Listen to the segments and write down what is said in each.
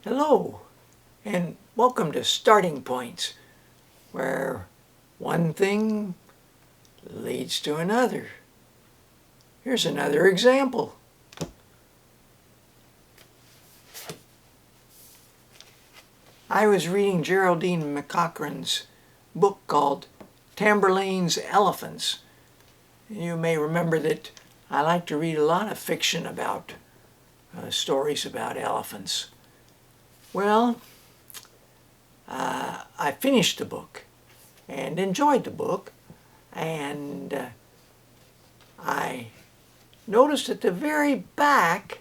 Hello, and welcome to Starting Points, where one thing leads to another. Here's another example. I was reading Geraldine McCaughrean's book called Tamberlane's Elephants. You may remember that I like to read a lot of fiction about stories about elephants. Well, I finished the book and enjoyed the book, and I noticed at the very back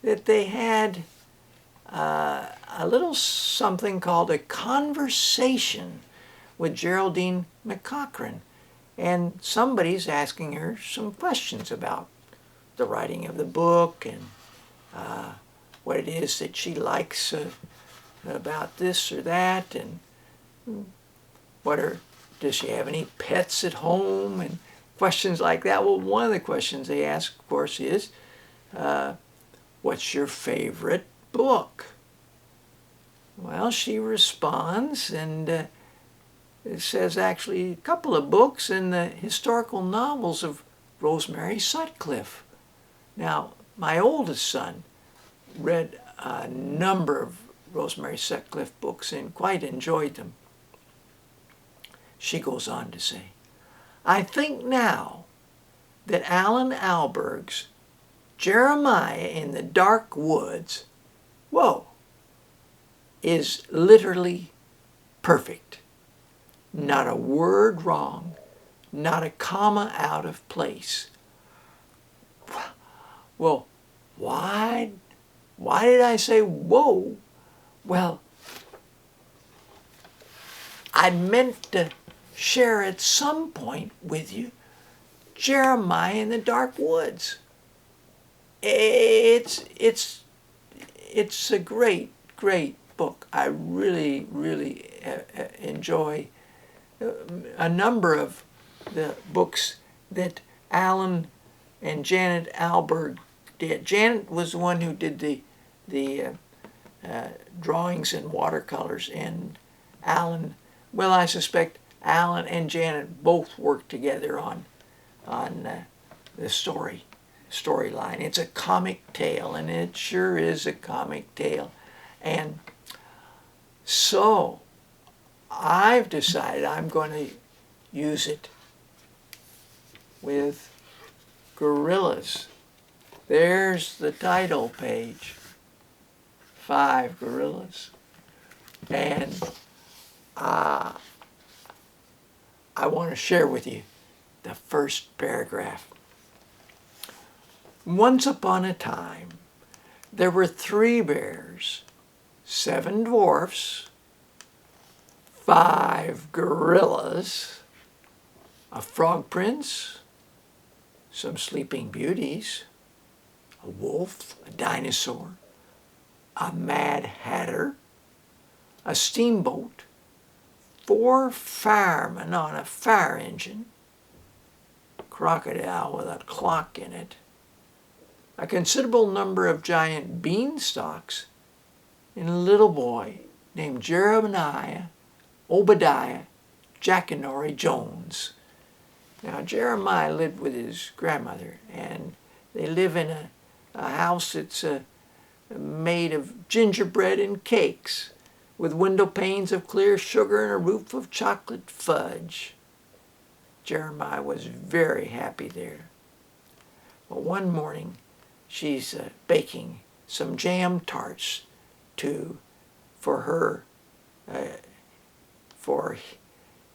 that they had a little something called a conversation with Geraldine McCaughrean, and somebody's asking her some questions about the writing of the book and what it is that she likes about this or that, and does she have any pets at home, and questions like that. Well, one of the questions they ask, of course, is, what's your favorite book? Well, she responds, and it says actually a couple of books in the historical novels of Rosemary Sutcliffe. Now, my oldest son read a number of Rosemary Sutcliffe books and quite enjoyed them. She goes on to say, I think now that Alan Alberg's Jeremiah in the Dark Woods, is literally perfect. Not a word wrong, not a comma out of place. Well, why did I say whoa? Well, I meant to share at some point with you Jeremiah in the Dark Woods. It's a great book. I really enjoy a number of the books that Alan and Janet Alberg did. Janet was the one who did the drawings in watercolors, and Alan, well, I suspect Alan and Janet both worked together on the storyline. It's a comic tale, and it sure is a comic tale. And so I've decided I'm going to use it with gorillas. There's the title page, 5 gorillas. And I want to share with you the first paragraph. Once upon a time, there were 3 bears, 7 dwarfs, 5 gorillas, a frog prince, some sleeping beauties, a wolf, a dinosaur, a mad hatter, a steamboat, 4 firemen on a fire engine, a crocodile with a clock in it, a considerable number of giant beanstalks, and a little boy named Jeremiah Obadiah Jackanory Jones. Now, Jeremiah lived with his grandmother, and they live in a house that's made of gingerbread and cakes, with window panes of clear sugar and a roof of chocolate fudge. Jeremiah was very happy there. Well, one morning, she's baking some jam tarts for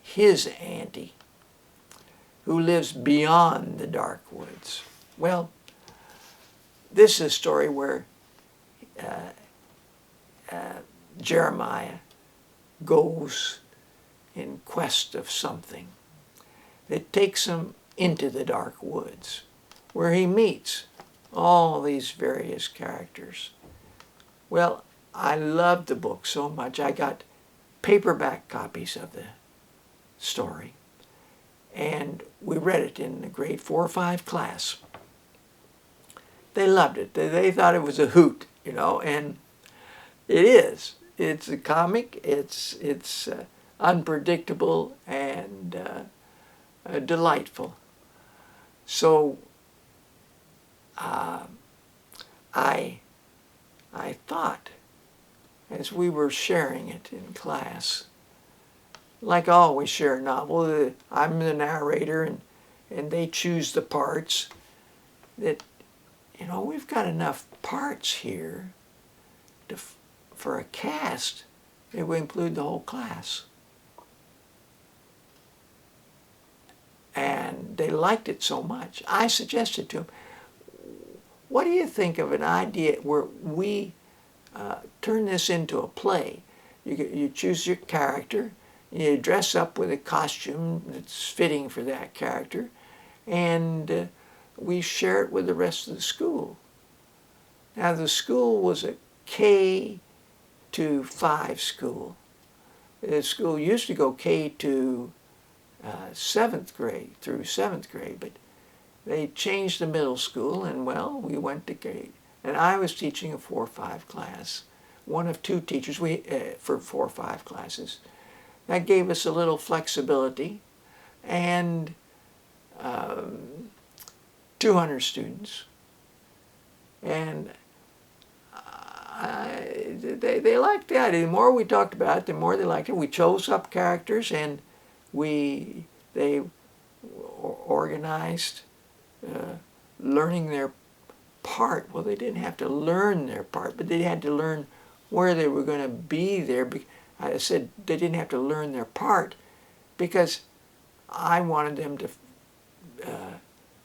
his auntie, who lives beyond the dark woods. Well, this is a story where Jeremiah goes in quest of something that takes him into the dark woods, where he meets all these various characters. Well, I loved the book so much, I got paperback copies of the story, and we read it in the grade 4 or 5 class. They loved it. They thought it was a hoot, and It is. It's a comic. It's unpredictable and delightful. So I I thought, as we were sharing it in class, like I always share a novel, I'm the narrator and they choose the parts, that, we've got enough parts here for a cast that would include the whole class. And they liked it so much. I suggested to them, what do you think of an idea where we turn this into a play? You choose your character, you dress up with a costume that's fitting for that character, and we share it with the rest of the school. Now, the school was a K to 5 school. The school used to go K to 7th grade through 7th grade, but they changed the middle school, and well, we went to K. And I was teaching a 4-5 class, one of 2 teachers for 4-5 classes. That gave us a little flexibility, and 200 students. And they liked that. The more we talked about it, the more they liked it. We chose up characters, and they organized learning their part. Well, they didn't have to learn their part, but they had to learn where they were going to be there. I said they didn't have to learn their part because I wanted them to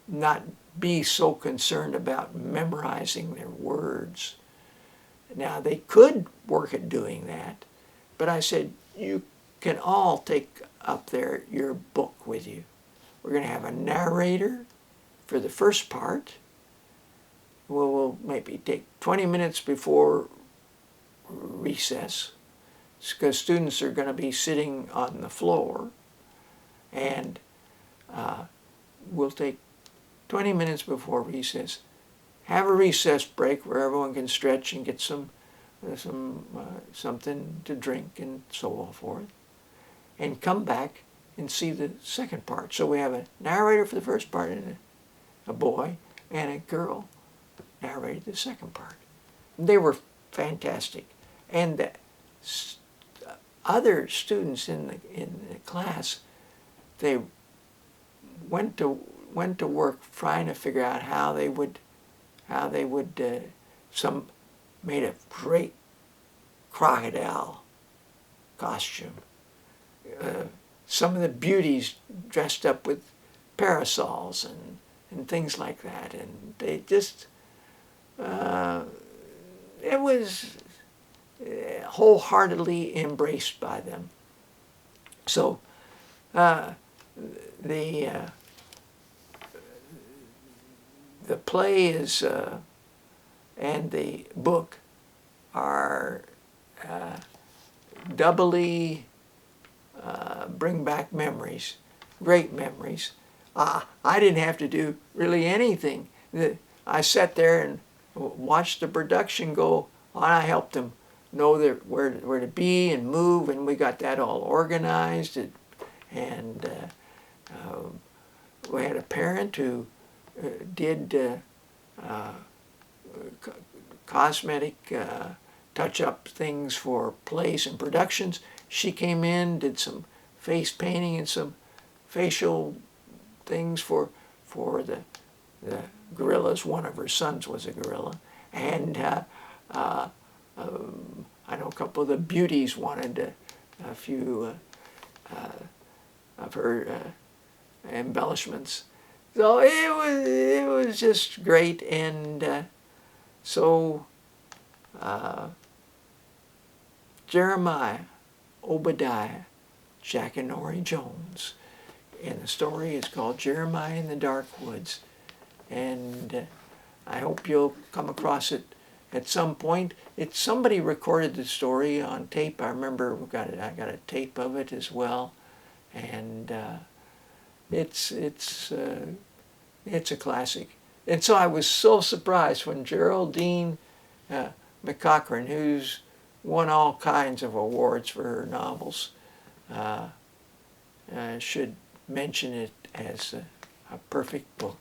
not be so concerned about memorizing their words. Now, they could work at doing that, but I said, you can all take up there your book with you. We're going to have a narrator for the first part. We'll maybe take 20 minutes before recess, because students are going to be sitting on the floor, and we'll take 20 minutes before recess, have a recess break where everyone can stretch and get something to drink and so forth, and come back and see the second part. So we have a narrator for the first part, and a boy and a girl narrated the second part. They were fantastic, and the other students in the class, they went to work trying to figure out how they would some made a great crocodile costume. Some of the beauties dressed up with parasols and things like that, and they just it was wholeheartedly embraced by them. So the play is and the book are doubly bring back memories, great memories. I didn't have to do really anything. I sat there and watched the production go on. I helped them know where to be and move, and we got that all organized. And we had a parent who did cosmetic touch-up things for plays and productions. She came in, did some face painting and some facial things for the gorillas. One of her sons was a gorilla, and I know a couple of the beauties wanted a few of her embellishments. So it was just great, and so Jeremiah, Obadiah, Jack and Nori Jones, and the story is called Jeremiah in the Dark Woods, and I hope you'll come across it at some point. Somebody recorded the story on tape. I remember I got a tape of it as well, and it's a classic. And so I was so surprised when Geraldine McCaughrean, who's won all kinds of awards for her novels. Should mention it as a perfect book.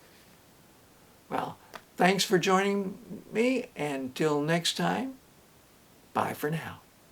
Well, thanks for joining me, and till next time, bye for now.